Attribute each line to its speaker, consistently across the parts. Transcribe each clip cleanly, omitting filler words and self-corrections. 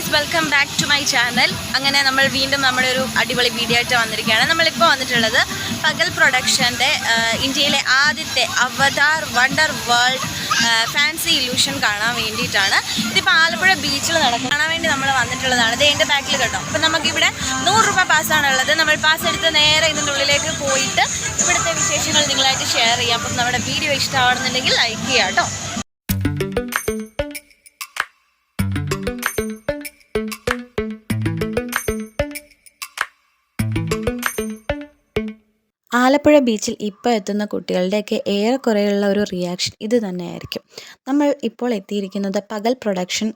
Speaker 1: Guys, welcome back to my channel. അങ്ങനെ നമ്മൾ വീണ്ടും നമ്മുടെ ഒരു അടിപൊളി വീഡിയോ ആയിട്ട് വന്നിരിക്കുകയാണ്. നമ്മളിപ്പോൾ വന്നിട്ടുള്ളത് പകൽ പ്രൊഡക്ഷൻ്റെ ഇന്ത്യയിലെ ആദ്യത്തെ Avatar wonder world fancy illusion കാണാൻ വേണ്ടിയിട്ടാണ്. ഇതിപ്പോൾ ആലപ്പുഴ ബീച്ചിൽ കാണാൻ വേണ്ടി നമ്മൾ വന്നിട്ടുള്ളതാണ്. ഇത് എൻ്റെ ബാക്കിൽ കേട്ടോ. അപ്പം നമുക്കിവിടെ 100 രൂപ പാസ്സാണുള്ളത്. നമ്മൾ പാസ് എടുത്ത് നേരെ ഇതിൻ്റെ ഉള്ളിലേക്ക് പോയിട്ട് ഇവിടുത്തെ വിശേഷങ്ങൾ നിങ്ങളായിട്ട് ഷെയർ ചെയ്യാം. അപ്പം നമ്മുടെ വീഡിയോ ഇഷ്ടമാണെന്നുണ്ടെങ്കിൽ ലൈക്ക് ചെയ്യാം കേട്ടോ. ആലപ്പുഴ ബീച്ചിൽ ഇപ്പോൾ എത്തുന്ന കുട്ടികളുടെയൊക്കെ ഏറെക്കുറെയുള്ള ഒരു റിയാക്ഷൻ ഇത് തന്നെയായിരിക്കും. നമ്മൾ ഇപ്പോൾ എത്തിയിരിക്കുന്നത് പകൽ പ്രൊഡക്ഷൻ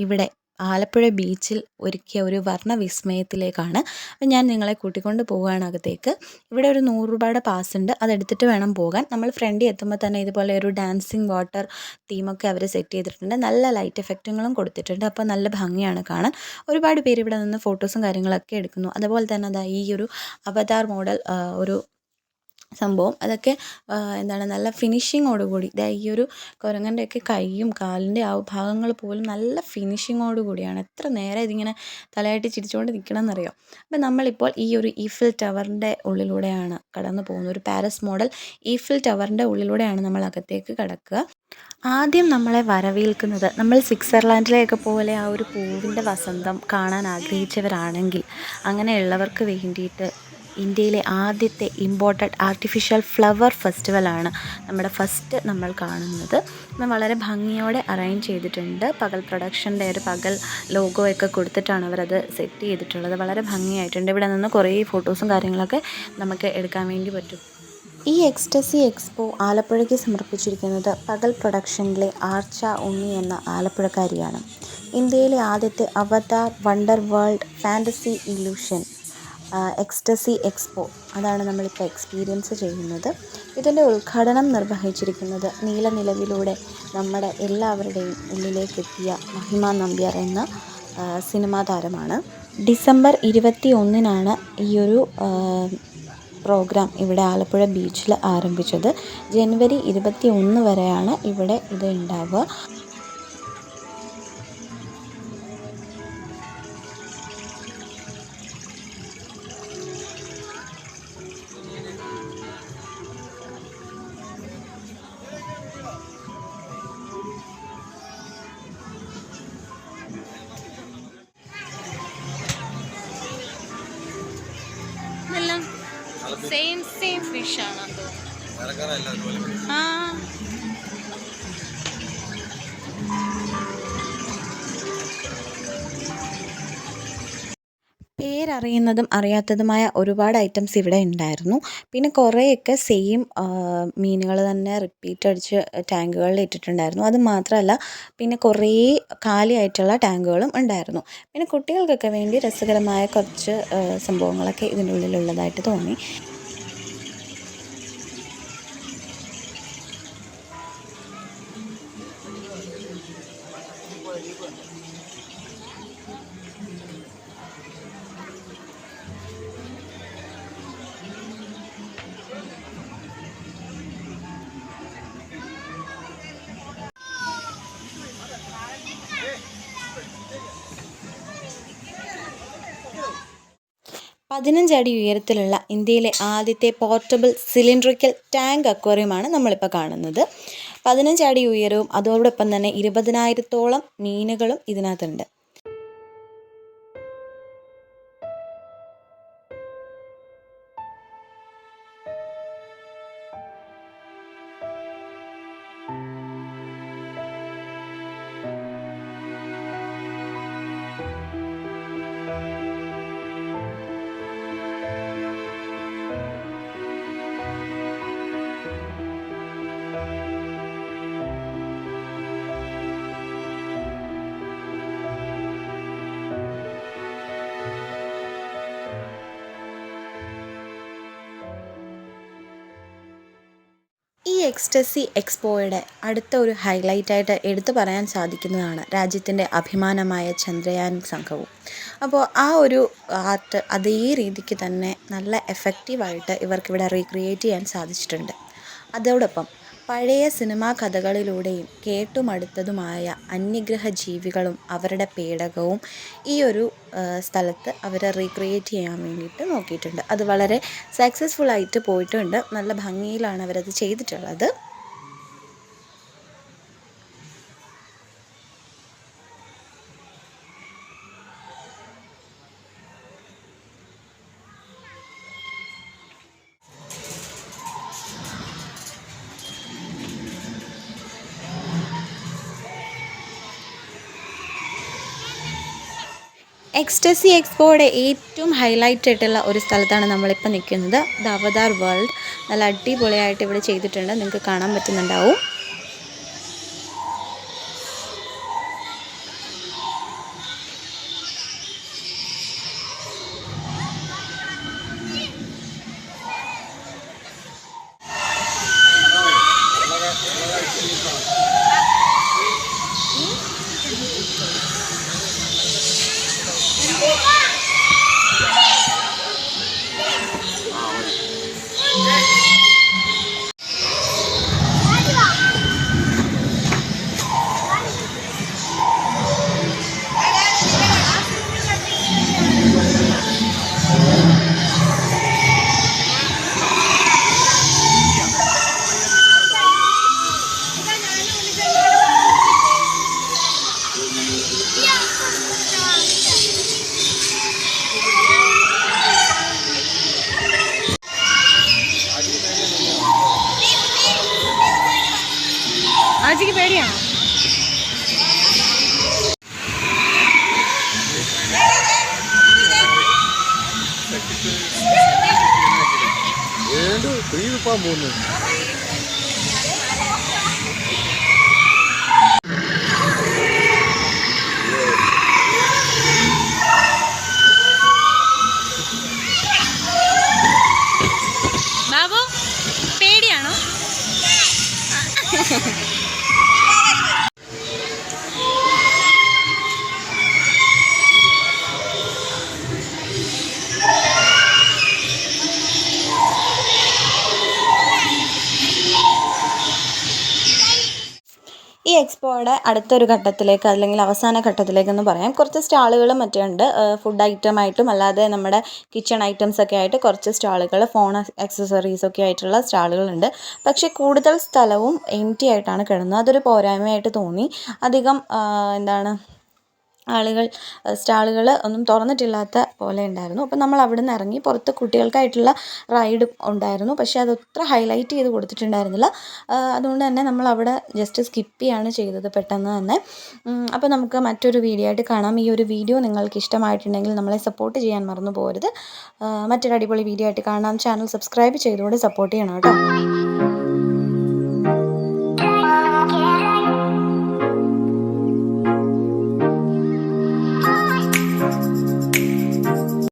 Speaker 1: ഇവിടെ ആലപ്പുഴ ബീച്ചിൽ ഒരുക്കിയ ഒരു വർണ്ണവിസ്മയത്തിലേക്കാണ്. അപ്പം ഞാൻ നിങ്ങളെ കൂട്ടിക്കൊണ്ട് പോവുകയാണ് അകത്തേക്ക്. ഇവിടെ ഒരു 100 രൂപയുടെ പാസ് ഉണ്ട്, അതെടുത്തിട്ട് വേണം പോകാൻ. നമ്മൾ ഫ്രണ്ടിൽ എത്തുമ്പോൾ തന്നെ ഇതുപോലെ ഒരു ഡാൻസിങ് വാട്ടർ തീമൊക്കെ അവർ സെറ്റ് ചെയ്തിട്ടുണ്ട്. നല്ല ലൈറ്റ് എഫക്റ്റുകളും കൊടുത്തിട്ടുണ്ട്. അപ്പോൾ നല്ല ഭംഗിയാണ് കാണാൻ. ഒരുപാട് പേര് ഇവിടെ നിന്ന് ഫോട്ടോസും കാര്യങ്ങളൊക്കെ എടുക്കുന്നു. അതുപോലെ തന്നെ അതാ ഈ ഒരു അവതാർ മോഡൽ ഒരു സംഭവം അതൊക്കെ നല്ല ഫിനിഷിങ്ങോടുകൂടി ഈ ഒരു കുരങ്ങൻ്റെയൊക്കെ കൈയും കാലിൻ്റെ ആ ഭാഗങ്ങൾ പോലും നല്ല ഫിനിഷിങ്ങോടുകൂടിയാണ്. എത്ര നേരം ഇതിങ്ങനെ തലയാട്ടി ചിരിച്ചുകൊണ്ട് നിൽക്കണമെന്നറിയാം. അപ്പം നമ്മളിപ്പോൾ ഈ ഒരു ഈഫിൽ ടവറിൻ്റെ ഉള്ളിലൂടെയാണ് കടന്നു പോകുന്നത്. ഒരു പാരിസ് മോഡൽ ഈഫിൽ ടവറിൻ്റെ ഉള്ളിലൂടെയാണ് നമ്മൾ അകത്തേക്ക് കടക്കുക. ആദ്യം നമ്മളെ വരവേൽക്കുന്നത് നമ്മൾ സ്വിറ്റ്സർലാൻഡിലെയൊക്കെ പോലെ ആ ഒരു പൂവിൻ്റെ വസന്തം കാണാൻ ആഗ്രഹിച്ചവരാണെങ്കിൽ അങ്ങനെയുള്ളവർക്ക് വേണ്ടിയിട്ട് ഇന്ത്യയിലെ ആദ്യത്തെ ഇമ്പോർട്ടഡ് ആർട്ടിഫിഷ്യൽ ഫ്ലവർ ഫെസ്റ്റിവലാണ് നമ്മൾ കാണുന്നത്. വളരെ ഭംഗിയോടെ അറേഞ്ച് ചെയ്തിട്ടുണ്ട്. പകൽ പ്രൊഡക്ഷൻ്റെ ഒരു പകൽ ലോഗോയൊക്കെ കൊടുത്തിട്ടാണ് അവരത് സെറ്റ് ചെയ്തിട്ടുള്ളത്. വളരെ ഭംഗിയായിട്ടുണ്ട്. ഇവിടെ നിന്ന് കുറേ ഫോട്ടോസും കാര്യങ്ങളൊക്കെ നമുക്ക് എടുക്കാൻ വേണ്ടി പറ്റും. ഈ എക്സ്റ്റസി എക്സ്പോ ആലപ്പുഴയ്ക്ക് സമർപ്പിച്ചിരിക്കുന്നത് പകൽ പ്രൊഡക്ഷനിലെ ആർച്ച ഉണ്ണി എന്ന ആലപ്പുഴക്കാരിയാണ്. ഇന്ത്യയിലെ ആദ്യത്തെ Avatar wonder world fantasy illusion ecstasy expo അതാണ് നമ്മളിപ്പോൾ എക്സ്പീരിയൻസ് ചെയ്യുന്നത്. ഇതിൻ്റെ ഉദ്ഘാടനം നിർവഹിച്ചിരിക്കുന്നത് നീലനിലവിലൂടെ നമ്മുടെ എല്ലാവരുടെയും ഉള്ളിലേക്ക് എത്തിയ മഹിമ നമ്പ്യാർ എന്ന സിനിമാ താരമാണ്. ഡിസംബർ 21-നാണ് ഈ ഒരു പ്രോഗ്രാം ഇവിടെ ആലപ്പുഴ ബീച്ചിൽ ആരംഭിച്ചത്. ജനുവരി 21 വരെയാണ് ഇവിടെ ഇത് ഉണ്ടാവുക. സെയിം ഫിഷ് ആണ് പേരറിയുന്നതും അറിയാത്തതുമായ ഒരുപാട് ഐറ്റംസ് ഇവിടെ ഉണ്ടായിരുന്നു. പിന്നെ കുറേയൊക്കെ സെയിം മീനുകൾ തന്നെ റിപ്പീറ്റ് അടിച്ച് ടാങ്കുകളിൽ ഇട്ടിട്ടുണ്ടായിരുന്നു. അത് മാത്രമല്ല പിന്നെ കുറേ കാലിയായിട്ടുള്ള ടാങ്കുകളും ഉണ്ടായിരുന്നു. പിന്നെ കുട്ടികൾക്കൊക്കെ വേണ്ടി രസകരമായ കുറച്ച് സംഭവങ്ങളൊക്കെ ഇതിൻ്റെ ഉള്ളിലുള്ളതായിട്ട് തോന്നി. പതിനഞ്ചടി ഉയരത്തിലുള്ള ഇന്ത്യയിലെ ആദ്യത്തെ പോർട്ടബിൾ സിലിണ്ടറിക്കൽ ടാങ്ക് അക്വേറിയമാണ് നമ്മളിപ്പോൾ കാണുന്നത്. 15 അടി ഉയരവും അതോടൊപ്പം തന്നെ 20,000-ഓളം മീനുകളും ഇതിനകത്തുണ്ട്. ഈ എക്സ്റ്റസി എക്സ്പോയുടെ അടുത്ത ഒരു ഹൈലൈറ്റായിട്ട് എടുത്തു പറയാൻ സാധിക്കുന്നതാണ് രാജ്യത്തിൻ്റെ അഭിമാനമായ ചന്ദ്രയാൻ സംഘവും. അപ്പോൾ ആ ഒരു ആർട്ട് അതേ രീതിക്ക് തന്നെ നല്ല എഫക്റ്റീവായിട്ട് ഇവർക്കിവിടെ റീക്രിയേറ്റ് ചെയ്യാൻ സാധിച്ചിട്ടുണ്ട്. അതോടൊപ്പം പഴയ സിനിമാ കഥകളിലൂടെയും കേട്ടുമടുത്തതുമായ അന്യഗ്രഹ ജീവികളും അവരുടെ പേടകവും ഈ ഒരു സ്ഥലത്ത് അവർ റീക്രിയേറ്റ് ചെയ്യാൻ വേണ്ടിയിട്ട് നോക്കിയിട്ടുണ്ട്. അത് വളരെ സക്സസ്ഫുള്ളായിട്ട് പോയിട്ടുണ്ട്. നല്ല ഭംഗിയിലാണ് അവരത് ചെയ്തിട്ടുള്ളത്. എക്സ്റ്റസി എക്സ്പോയുടെ ഏറ്റവും ഹൈലൈറ്റ് ആയിട്ടുള്ള ഒരു സ്ഥലത്താണ് നമ്മളിപ്പോൾ നിൽക്കുന്നത്. ദ അവതാർ വേൾഡ് നല്ല അടിപൊളിയായിട്ട് ഇവിടെ ചെയ്തിട്ടുണ്ട്. നിങ്ങൾക്ക് കാണാൻ പറ്റുന്നുണ്ടാവും. ആജിക്ക് പേടിയാണോ?
Speaker 2: പോകുന്നു.
Speaker 1: ബാബു പേടിയാണോ? ഈ എക്സ്പോയുടെ അടുത്തൊരു ഘട്ടത്തിലേക്ക് അല്ലെങ്കിൽ അവസാന ഘട്ടത്തിലേക്കെന്ന് പറയാം. കുറച്ച് സ്റ്റാളുകളും മറ്റും ഉണ്ട്. ഫുഡ് ഐറ്റമായിട്ടും അല്ലാതെ നമ്മുടെ കിച്ചൺ ഐറ്റംസൊക്കെ ആയിട്ട് കുറച്ച് സ്റ്റാളുകൾ, ഫോൺ ആക്സസറീസൊക്കെ ആയിട്ടുള്ള സ്റ്റാളുകളുണ്ട്. പക്ഷേ കൂടുതൽ സ്ഥലവും എംപ്റ്റി ആയിട്ടാണ് കിടന്നത്. അതൊരു പോരായ്മയായിട്ട് തോന്നി. അധികം സ്റ്റാളുകൾ ഒന്നും തുറന്നിട്ടില്ലാത്ത പോലെ ഉണ്ടായിരുന്നു. അപ്പം നമ്മൾ അവിടെ നിന്ന് ഇറങ്ങി പുറത്ത് കുട്ടികൾക്കായിട്ടുള്ള റൈഡും ഉണ്ടായിരുന്നു. പക്ഷേ അതത്ര ഹൈലൈറ്റ് ചെയ്ത് കൊടുത്തിട്ടുണ്ടായിരുന്നില്ല. അതുകൊണ്ട് തന്നെ നമ്മൾ അവിടെ ജസ്റ്റ് സ്കിപ്പ് ചെയ്യാണ് ചെയ്തത് പെട്ടെന്ന് തന്നെ. അപ്പോൾ നമുക്ക് മറ്റൊരു വീഡിയോ ആയിട്ട് കാണാം. ഈ ഒരു വീഡിയോ നിങ്ങൾക്ക് ഇഷ്ടമായിട്ടുണ്ടെങ്കിൽ നമ്മളെ സപ്പോർട്ട് ചെയ്യാൻ മറന്നു പോകരുത്. മറ്റൊരു അടിപൊളി വീഡിയോ ആയിട്ട് കാണാം. ചാനൽ സബ്സ്ക്രൈബ് ചെയ്തുകൊണ്ട് സപ്പോർട്ട് ചെയ്യണം കേട്ടോ.